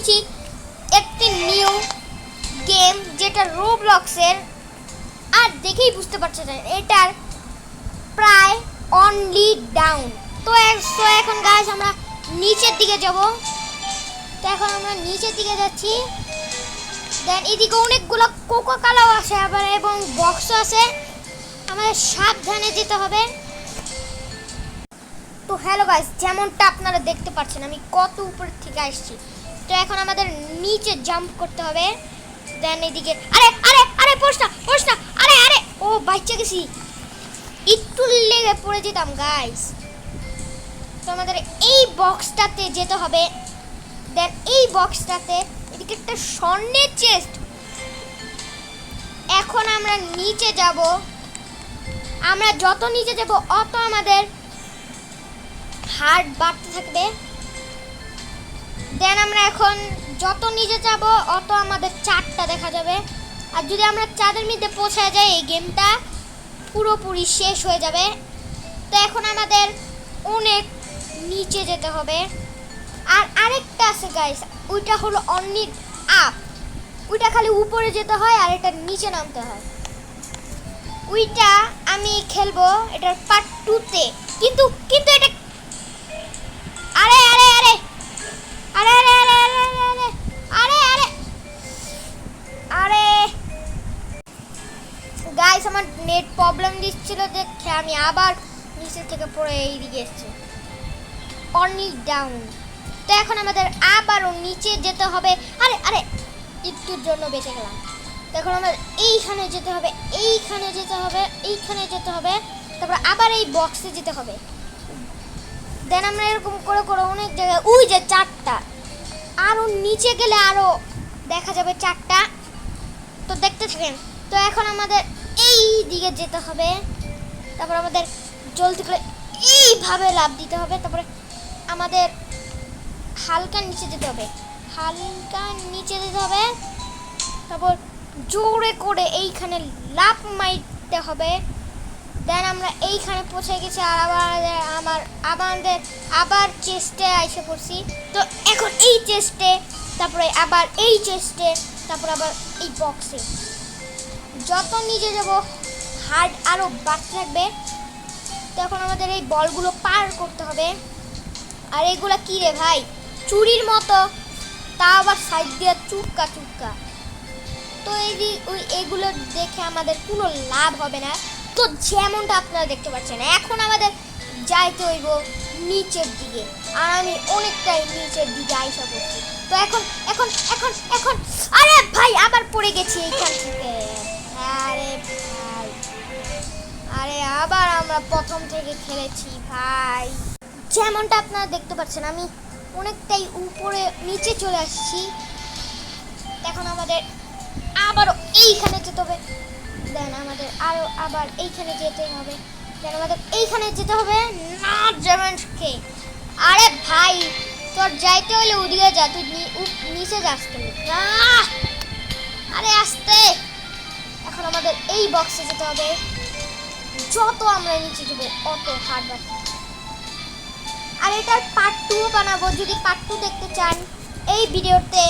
নিয়েছি একটি new game, যেটা রোবলক্সের। আর দেখেই বুঝতে পারছেন এটার প্রায় অনলি ডাউন। তো এখন গাইস আমরা নিচের দিকে যাব। তো এখন আমরা নিচের দিকে যাচ্ছি। দেন এদিকে অনেকগুলো কোকো কালাও আছে আবার, এবং বক্সও আছে। আমাদের সাবধানে যেতে হবে। তো হ্যালো গাইস, যেমনটা আপনারা দেখতে পাচ্ছেন আমি কত উপর থেকে আসছি। তো এখন আমাদের নিচে জাম্প করতে হবে। দেন এদিকে আরে আরে আরে পোস্টা পোস্টা, আরে আরে ও বাচ্চা গেছি, একটু লেগে পড়ে যেতাম গাইস। তো আমাদের এই বক্সটাতে যেতে হবে। দেন এই বক্সটাতে এদিকে একটা স্বর্ণের চেস্ট। এখন আমরা নিচে যাব। আমরা যত নিচে যাব অত আমাদের হার্ট বাড়তে থাকবে। দেন আমরা এখন যত নিচে যাব অত আমাদের চারটা দেখা যাবে। আর যদি আমরা চাঁদের মধ্যে পৌঁছে যাই এই গেমটা পুরোপুরি শেষ হয়ে যাবে। তো এখন আমাদের অনেক নিচে যেতে হবে। আর আরেকটা আছে গাইস, ওইটা হলো অনলি আপ। ওইটা খালি উপরে যেতে হয় আর এটা নিচে নামতে হয়। ওইটা আমি খেলবো এটার পার্ট 2-তে। কিন্তু কিন্তু এটা আরে আরে আরে আরে আরে আরে আরে আরে আরে আরে গাইস, আমার নেট প্রবলেম দিচ্ছিল দেখে আমি আবার নিচে থেকে পড়ে এইদিকে এসেছি। Only down. তো এখন আমাদের আবারও নিচে যেতে হবে। আরে আরে একটুর জন্য বেঁচে গেলাম। তো এখন আমাদের এইখানে যেতে হবে, এইখানে যেতে হবে, এইখানে যেতে হবে, তারপর আবার এই বক্সে যেতে হবে। দেন আমরা এরকম করে করে অনেক জায়গায়, ওই যে চারটা, আরও নিচে গেলে আরও দেখা যাবে চারটা। তো দেখতে থাকেন। তো এখন আমাদের এই দিকে যেতে হবে। তারপর আমাদের জলদি করে এইভাবে লাফ দিতে হবে। তারপরে আমাদের হালকা নিচে যেতে হবে, হালকা নিচে যেতে হবে। তারপর জোরে করে এইখানে লাফ মারতে হবে। দেন আমরা এইখানে পৌঁছে গেছি। আর আমাদের আবার চেস্টে এসে পড়ছি। তো এখন এই চেস্টে, তারপরে আবার এই চেস্টে, তারপর আবার এই বক্সে। যত নিচে যাব হার্ট আরও বাড়তে থাকবে। তো এখন আমাদের এই বলগুলো পার করতে হবে। আর এগুলো কী রে ভাই, চুরির মতো, তা আবার সাইড দিয়ে চুপকা চুপকা। তো এগুলো দেখে আমাদের কোনো লাভ হবে না। তো যেমনটা আপনারা দেখতে পাচ্ছেন এখন আমাদের যাইতে হইব নিচের দিকে। আর আমি অনেকটাই নিচের দিকে আইসা পড়ছি। তো এখন এখন এখন এখন আরে ভাই আবার পড়ে গেছি এইখান থেকে। আরে ভাই, আরে আবার আমরা প্রথম থেকে খেলেছি ভাই। যেমনটা আপনারা দেখতে পাচ্ছেন আমি অনেকটাই উপরে নিচে চলে আসছি। এখন আমাদের আবারও এইখানে যেতে হবে। দেন আমাদের আরও আবার এইখানে যেতে হবে। দেন আমাদের এইখানে যেতে হবে না যেমনকে। আরে ভাই তোর যাইতে হলে উড়িয়ে যা, তুই নিচে যাস কেন? আরে আসতে। এখন আমাদের এই বক্সে যেতে হবে। যত আমরা নিচে যাবো অত হার্ড বাড়বে। আর এটার পার্ট 2 বানাবো। যদি পার্ট 2 দেখতে চান এই ভিডিওতে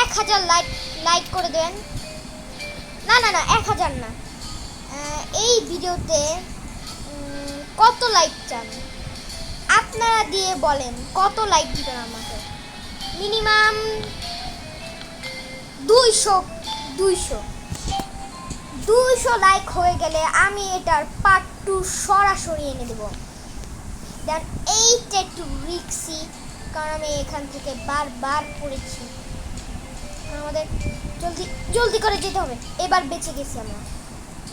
1000 লাইক করে দেন। না না না 1000 না, এই ভিডিওতে কত লাইক চান আপনারা দিয়ে বলেন, কত লাইক দিবেন আমাকে। মিনিমাম 200 লাইক হয়ে গেলে আমি এটার পার্ট 2 সরাসরি এনে দেবো। দেন এইটা একটু রিক্সি, কারণ আমি এখান থেকে বারবার পড়েছি। আমাদের জলদি জলদি করে যেতে হবে। এবার বেঁচে গেছি আমরা,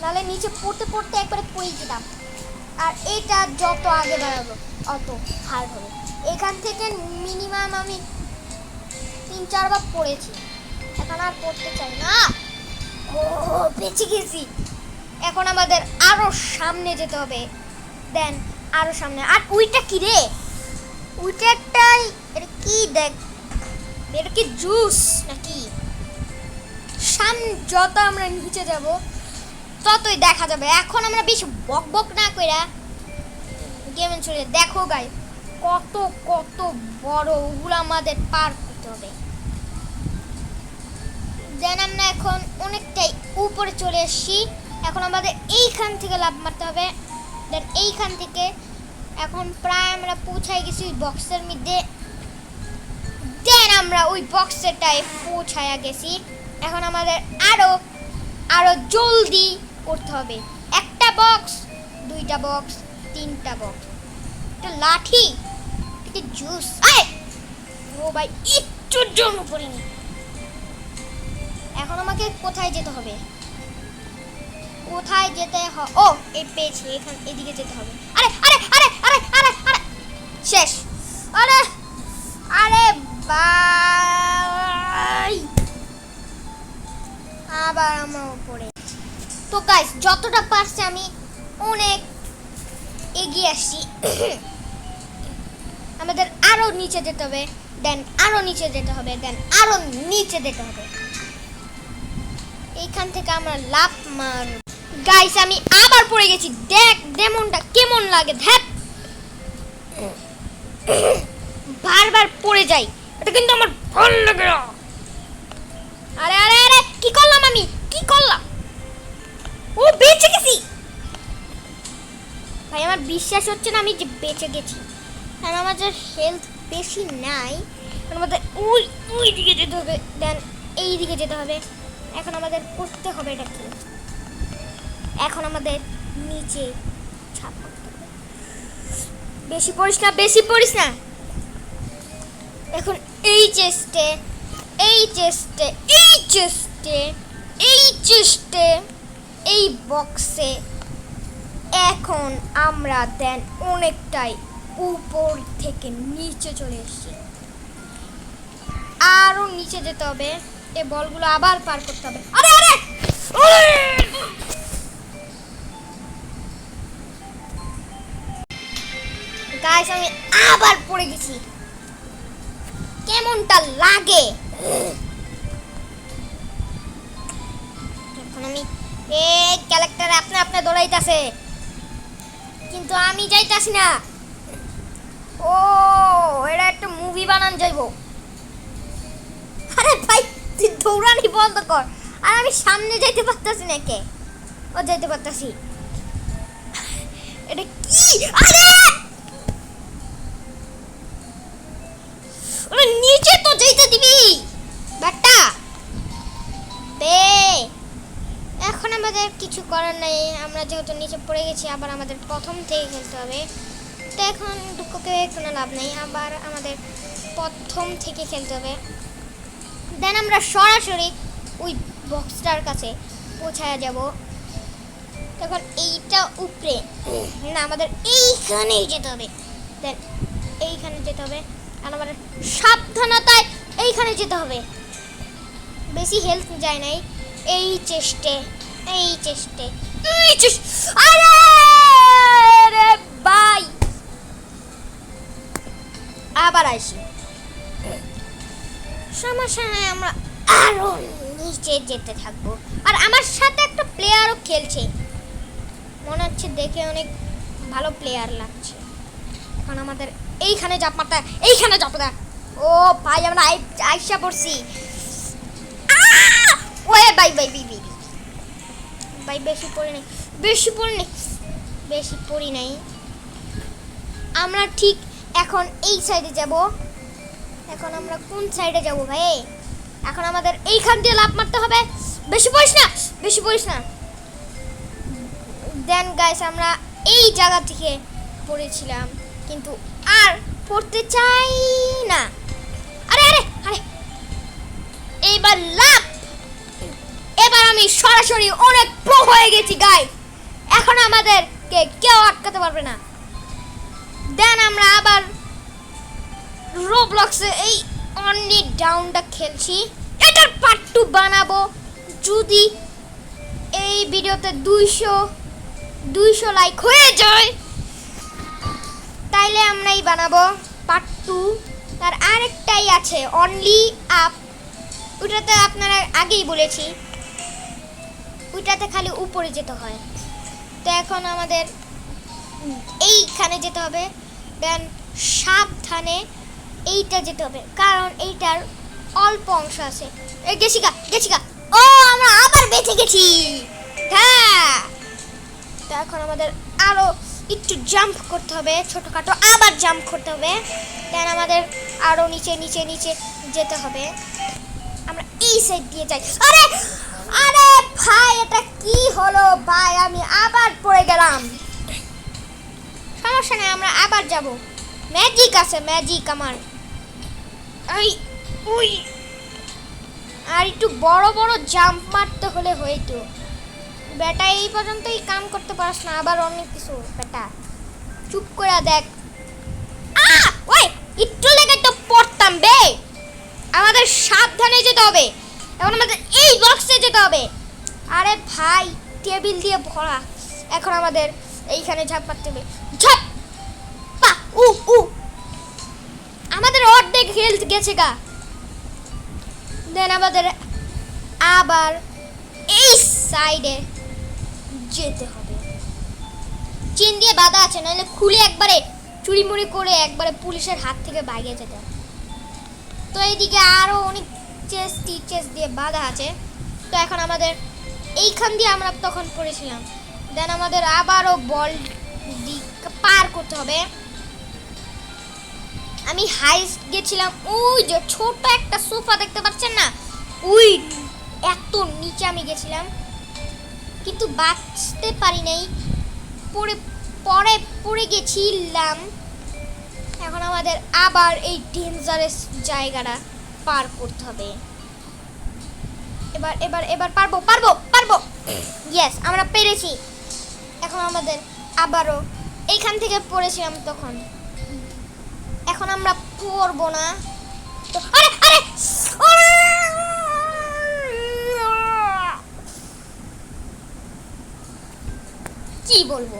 নাহলে নিচে পড়তে পড়তে একবারে পড়ে যেতাম। আর এটা যত আগে বাড়াবো অত হার্ড হবে। এখান থেকে মিনিমাম আমি 3-4 বার পড়েছি, এখন আর পড়তে চাই না। ও বেঁচে গেছি। এখন আমাদের আরো সামনে যেতে হবে। দেন আরো সামনে। আর ওইটা কি রে, ওইটা একটাই, এটা কি দেখ, এটা কি জুস নাকি? যত আমরা নিচে যাব ততই দেখা যাবে। এখন আমরা বেশি বক বক না কইরা গেমে চলে। দেখো গাই কত কত বড়, ওগুলো আমাদের পার করতে হবে। দেন আমরা এখন অনেকটাই উপরে চলে এসেছি। এখন আমাদের এইখান থেকে লাফ মারতে হবে। দেন এইখান থেকে এখন প্রায় আমরা পৌঁছাই গেছি ওই বক্সের মধ্যে। দেন আমরা ওই বক্সেরটায় পৌঁছায়া গেছি। এখন আমাদের আরো আরো জলদি করতে হবে। একটা বক্স, দুইটা বক্স, তিনটা বক্স, একটা লাঠি, একটা জুস। ও ভাই একটুর জন্য পড়িনি। এখন আমাকে কোথায় যেতে হবে? কোথায় যেতে হবে? ও এই পেয়েছি, এখান এদিকে যেতে হবে। আরে আরে আরে আরে আরে আরে শেষ। আরে আরে ভাই আবার আমার উপরে। তো গাইস যতটা পারছি আমি অনেক এগিয়ে আসছি। আমাদের আরো নিচে যেতে হবে, দেন আরো নিচে যেতে হবে, দেন আরো নিচে যেতে হবে। এইখান থেকে আমরা লাফ মার। গাইস আমি আবার পড়ে গেছি। দেখ ডেমনটা কেমন লাগে। ধ্যাত বারবার পড়ে যাই, এটা কিন্তু আমার ভালো লাগে না। আরে আরে আরে কি করলাম আমি? কি করলাম? ও বেঁচে গেছি ভাই, আমার বিশ্বাস হচ্ছে না আমি যে বেঁচে গেছি। কারণ আমাদের হেলথ বেশি নাই। আমাদের ওই ওই দিকে যেতে হবে, দেন এই দিকে যেতে হবে। এখন আমাদের করতে হবে এটা কি? এখন আমাদের নিচে ছাপ করতে হবে। বেশি পড়িস না, বেশি পড়িস না। এখন এই চেস্টে, এই চেস্টে, এই চেস্টে, এই চেস্টে, এই বক্সে এখন আমরা দেন অনেকটাই উপর থেকে নিচে চলে এসেছি। আরো নিচে যেতে হবে। এই বলগুলো আবার পার করতে হবে। আরে আরে গাইস আমি আবার পড়ে গেছি। কেমনটা লাগে? এখন আমি এই ক্যারেক্টার আপনি আপনি দৌড়াইতাছে, কিন্তু আমি যাইতাছি না। ও এটা একটা মুভি বানান যাইবো। আরে ভাই তুই দৌড়ানি বন্ধ কর। আর আমি সামনে যাইতে পারতাছি না। কে ও যাইতে পারতাছি। এটা কি? আরে ওরে নিচে তো যাইতে দিবি বাটা বে। এখন আমাদের কিছু করার নাই, আমরা যেহেতু নিচে পড়ে গেছি। আবার আমাদের প্রথম থেকে খেলতে হবে। তো এখন দুঃখকে কোনো লাভ নেই, আবার আমাদের প্রথম থেকে খেলতে হবে। দেন আমরা সরাসরি ওই বক্সটার কাছে পৌঁছায়া যাব। তখন এইটা উপরে না, আমাদের এইখানেই যেতে হবে। দেন এইখানে যেতে হবে। আর আমাদের সাবধানতায় এইখানে যেতে হবে। বেশি হেলথ যায় নাই। এই চেষ্টে, এই চেষ্টে, এই চেষ্টে। আরে রে ভাই আবার আসি। সমস্যা নাই, আমরা আরো নিচে যেতে থাকবো। আর আমার সাথে একটা প্লেয়ারও খেলছে, মনে হচ্ছে দেখে অনেক ভালো প্লেয়ার লাগছে। এখন আমাদের এইখানে জাপ মারতে, এইখানে জাপ মারতে। ও ভাই আমরা আইসা পড়ছি। ওয়ে ভাই ভাই ভাই ভাই বেশি পড়ি নাই, বেশি পড়ি নাই, বেশি পড়ি নাই। আমরা ঠিক এখন এই সাইডে যাব। এখন আমরা কোন সাইডে যাব ভাই? এখন আমাদের এইখান দিয়ে লাফ মারতে হবে। বেশি পড়িস না, বেশি পড়িস না। দেন গাইস আমরা এই জায়গা থেকে পড়েছিলাম, কিন্তু আর পড়তে চাই না। আরে আরে আরে এইবার লাফ। এবার আমি সরাসরি অনেক প্রো হয়ে গেছি গাইস। এখন আমাদেরকে কেউ আটকাতে পারবে না। দেন আমরা আবার রোবলক্সে এই অনলি ডাউনটা খেলছি। এটার পার্ট 2 বানাবো যদি এই ভিডিওতে 200 লাইক হয়ে যায়, তাইলে আমরাই বানাবো পার্ট 2। তার আরেকটাই আছে অনলি আপ, ওইটাতে আপনারা আগেই বলেছি, ওইটাতে খালি উপরে যেতে হয়। তো এখন আমাদের এইখানে যেতে হবে। দেন সাবধানে এইটা যেতে হবে, কারণ এইটার অল্প অংশ আছে। গেছি গা। ও আমরা আবার বেঁচে গেছি। হ্যাঁ, তো এখন আমাদের আরো একটু জাম্প করতে হবে, ছোটখাটো আবার জাম্প করতে হবে। দেন আমাদের আরো নিচে যেতে হবে। আমরা এই সাইড দিয়ে যাই। আরে আরে ভাই, এটা কি হলো ভাই, আমি আবার পড়ে গেলাম। সমস্যা নেই, আমরা আবার যাব। ম্যাজিক আছে, ম্যাজিক আমার। উই আর একটু বড় বড় জাম্প মারতে হলে হয়তো। বেটা এই পর্যন্তই কাম করতে পারছ না, আবার অনেক কিছু। বেটা চুপ করে দেখ। ওই একটু লেগে তো পড়তাম বে। আমাদের সাবধানে যেতে হবে। এখন আমাদের এই বক্সে যেতে হবে। আরে ভাই, টেবিল দিয়ে ভরা। এখন আমাদের এইখানে ঝাঁপ মারতে হবে। ঝাঁপ পা উ আমাদের অর্ধেক হেলথ গেছে গা। দেন আমাদের আবার এই সাইডে যেতে হবে। চেন দিয়ে বাঁধা আছে, নাহলে খুলে একবারে চুরিমুড়ি করে একবারে পুলিশের হাত থেকে ভাগিয়ে যেতে হবে। তো এইদিকে আরো অনেক চেস দিয়ে বাঁধা আছে। তো এখন আমাদের এইখান দিয়ে আমরা তখন পড়েছিলাম। দেন আমাদের আবারও বল পার করতে হবে। আমি হাইস্ট গেছিলাম ওই যে ছোট একটা সোফা দেখতে পাচ্ছেন না, ওই এত নিচে আমি গেছিলাম, কিন্তু বাঁচতে পারি নাই, পরে গেছিলাম। এখন আমাদের আবার এই ডেঞ্জারাস জায়গাটা পার করতে হবে। এবার পারবো। ইয়েস, আমরা পেরেছি। এখন আমাদের আবারও এইখান থেকে পড়েছিলাম তখন, এখন আমরা পড়বো না। আরে কি বলবো,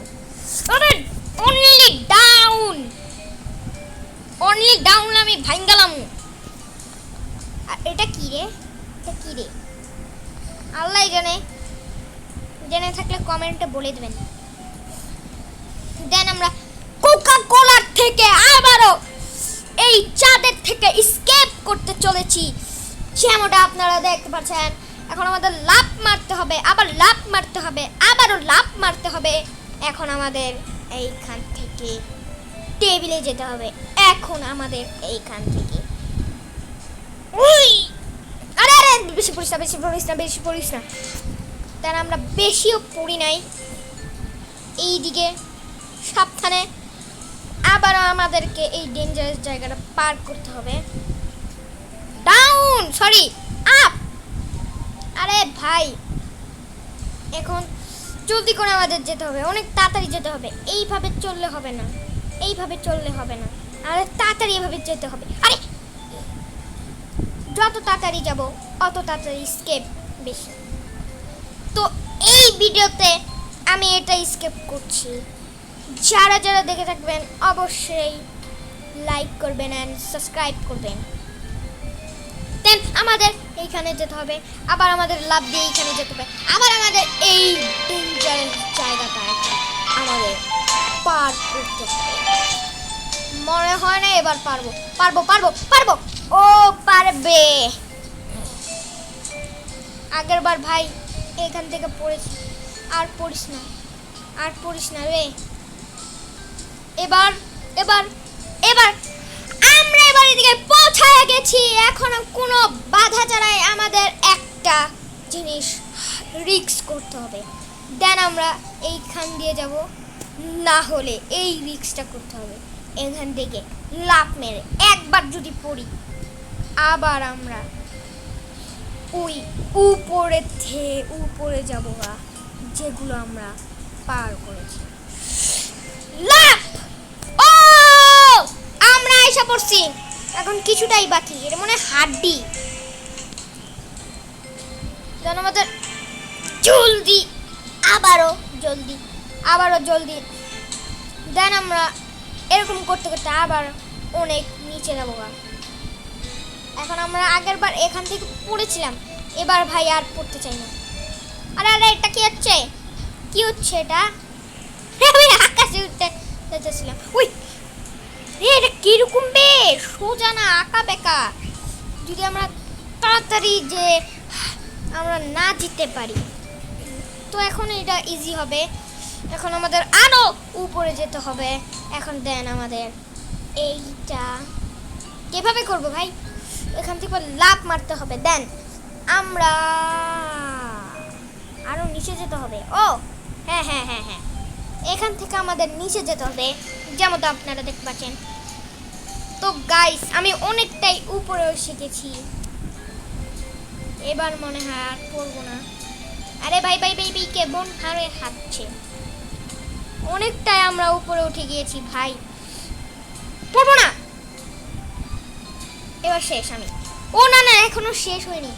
অনলি ডাউন আমি ভাঙ্গালাম। আর এটা কি রে, আল্লাহ জেনে থাকলে কমেন্টে বলে দেবেন। দেন আমরা কোকা কোলার থেকে আবারও এই চাঁদের থেকে এসকেপ করতে চলেছি, যেমনটা আপনারা দেখতে পাচ্ছেন। এখন আমাদের লাফ মারতে হবে, আবারও লাফ মারতে হবে। এখন আমাদের এইখান থেকে টেবিলে যেতে হবে। এখন আমাদের এইখান থেকে আরে বেশি পড়িস না। তার আমরা বেশিও পড়ি নাই। এইদিকে সাবধানে আবারও আমাদেরকে এই ডেঞ্জারাস জায়গাটা পার করতে হবে। আপ। আরে ভাই, এখন জলদি করে আমাদের যেতে হবে, অনেক তাড়াতাড়ি যেতে হবে। এইভাবে চললে হবে না, আরে তাড়াতাড়ি এভাবে যেতে হবে। আরে যত তাড়াতাড়ি যাব অত তাড়াতাড়ি স্কেপ বেশি। তো এই ভিডিওতে আমি এটা স্কেপ করছি। যারা দেখে থাকবেন অবশ্যই লাইক করবেন এন্ড সাবস্ক্রাইব করবেন। দেন আমাদের এইখানে যেতে হবে, আবার আমাদের লাভ দিয়ে এইখানে যেতে হবে, আবার আমাদের এই ডেঞ্জারাস জায়গাটা আমাদের পার করতে হবে। মনে হয় না এবার পারবো। ও পারবে। আগের বার ভাই এখান থেকে পড়েছি, আর পড়িস না রে। এবার আমরা এদিকে পৌঁছায় গেছি। এখন কোনো বাধা ছাড়াই আমাদের একটা জিনিস রিস্ক করতে হবে। দেন আমরা এইখান দিয়ে যাব, না হলে এই রিস্কটা করতে হবে। এখান থেকে লাফ মেরে একবার যদি পড়ি, আবার আমরা ওই উপরে যাব, যেগুলো আমরা পার করেছি। লাফ! ও আমরা এসে পড়ছি। এখন কিছুটাই বাকি, এর মনে হাড্ডি। যেন আমাদের আবারও জলদি। দেন আমরা এরকম করতে আবার অনেক নিচে যাবো। এখন আমরা আগের বার এখান থেকে পড়েছিলাম, এবার ভাই আর পড়তে চাই না। আরে এটা কি হচ্ছে এটা? আমি আকাশে উঠতে যাচ্ছিলাম। এটা এরকম বে সোজা না, আঁকা বেঁকা। যদি আমরা তাড়াতাড়ি যে আমরা না জিততে পারি, তো এখন এটা ইজি হবে। এখন আমাদের আরো উপরে যেতে হবে। এখন দেন আমাদের এইটা কিভাবে করব ভাই? এখান থেকে লাফ মারতে হবে। দেন আমরা আরো নিচে যেতে হবে। ও হ্যাঁ হ্যাঁ হ্যাঁ হ্যাঁ, এখান থেকে আমাদের নিচে যেতে হবে, যেমন তো আপনারা দেখতে পাচ্ছেন। তো গাইস, আমি অনেকটাই উপরে শিখেছি, এবার মনে হয় আর পড়বো না। আরে ভাই ভাই ভাই ভাই, কেমন হারে হাঁটছে। অনেকটাই আমরা উপরে উঠে গিয়েছি ভাই, পড়বো না। এবার শেষ আমি। ও না না, এখনো শেষ হয়নি,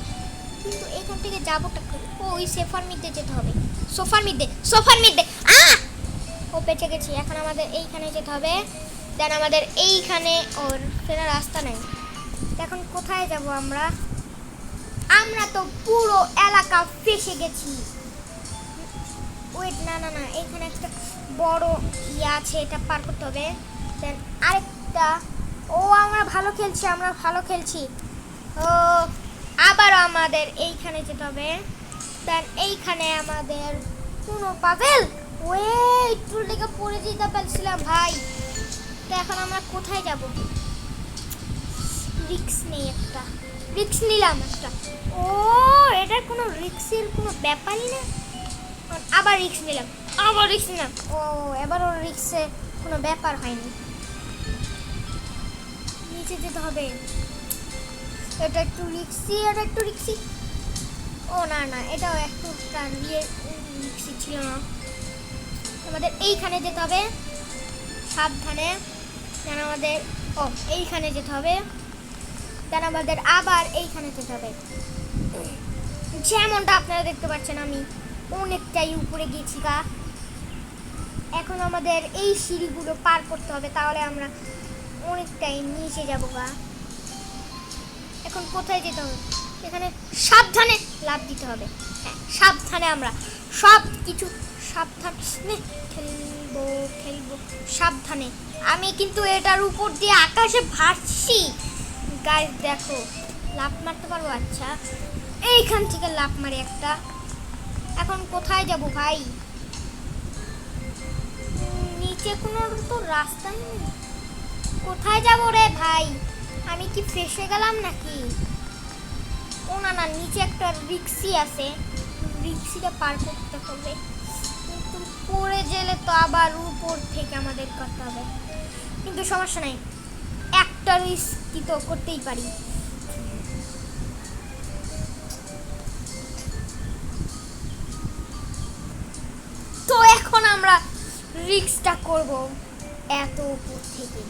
কিন্তু এখান থেকে যাবোটা করি। ও ওই সোফার মধ্যে যেতে হবে, সোফার মধ্যে, সোফার মধ্যে। ও পেছে গেছি। এখন আমাদের এইখানে যেতে হবে। দেন আমাদের এইখানে ওর ফেরার রাস্তা নেই। এখন কোথায় যাব আমরা? আমরা তো পুরো এলাকা ফেসে গেছি। ওয়েট, না না না, এখানে একটা বড় ইয়ে আছে, এটা পার করতে হবে। দেন আরেকটা। ও আমরা ভালো খেলছি, আমরা ভালো খেলছি। ও আবারও আমাদের এইখানে যেতে হবে। দেন এইখানে আমাদের কোনো পাভেল। ওয়েট, টুল থেকে পড়ে যেতে পারছিলাম ভাই। তো এখন আমরা কোথায় যাব? রিক্স নেই, একটা রিক্স নিলাম একটা। ও এটার কোনো রিক্সের কোনো ব্যাপারই না। আবার রিক্স নিলাম, আবার রিক্স নিলাম। ও এবারও রিক্সে কোনো ব্যাপার হয়নি। নিচে যেতে হবে। এটা একটু রিক্সি, এটা একটু রিক্সি। ও না না, এটাও একটু রিক্সি ছিল না। আমাদের এইখানে যেতে হবে সাবধানে। যেন আমাদের এইখানে যেতে হবে। যেন আমাদের আবার এইখানে যেতে হবে। যেমনটা আপনারা দেখতে পাচ্ছেন, আমি অনেকটাই উপরে গেছি গা। এখন আমাদের এই সিঁড়িগুলো পার করতে হবে, তাহলে আমরা অনেকটাই নিচে যাব গা। এখন কোথায় যেতে হবে? এখানে সাবধানে লাফ দিতে হবে। হ্যাঁ, সাবধানে আমরা সব কিছু সাবধানে খেলবো খেলবো সাবধানে। আমি কিন্তু এটার উপর দিয়ে আকাশে ভাসছি গাইস, দেখো লাফ মারতে পারবো। আচ্ছা, এইখান থেকে লাফ মারি একটা। এখন কোথায় যাব ভাই? নিচে কোনো তো রাস্তা নেই। কোথায় যাব রে ভাই? আমি কি ফেসে গেলাম নাকি? ও না না, নিচে একটা রিক্সি আছে, রিক্সিটা পার করতে হবে। কিন্তু পড়ে গেলে তো আবার উপর থেকে আমাদের করতে হবে। কিন্তু সমস্যা নাই, একটা রিস্ক তো করতেই পারি। তো এখন আমরা রিস্কটা করব এত উপর থেকে।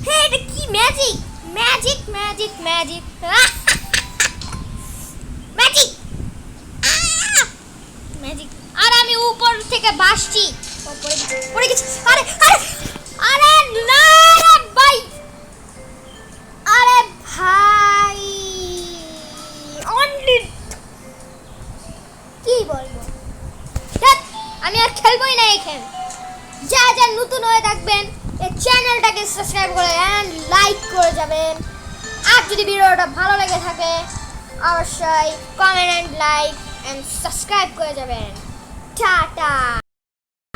হ্যাঁ, এটা কি magic magic magic magic magic magic. আর আমি উপর থেকে ভাসছি, পড়ে গেছি। আরে আরে আরে না ভাই, আরে ভাই অনলি কি বলবো, আমি আর খেলবোই না এখানে। যা যা নতুন হয়ে থাকবেন, এই চ্যানেলটাকে সাবস্ক্রাইব করে এন্ড লাইক করে যাবেন। আর যদি ভিডিওটা ভালো লেগে থাকে, অবশ্যই comment and like and subscribe করে যাবেন। টাটা।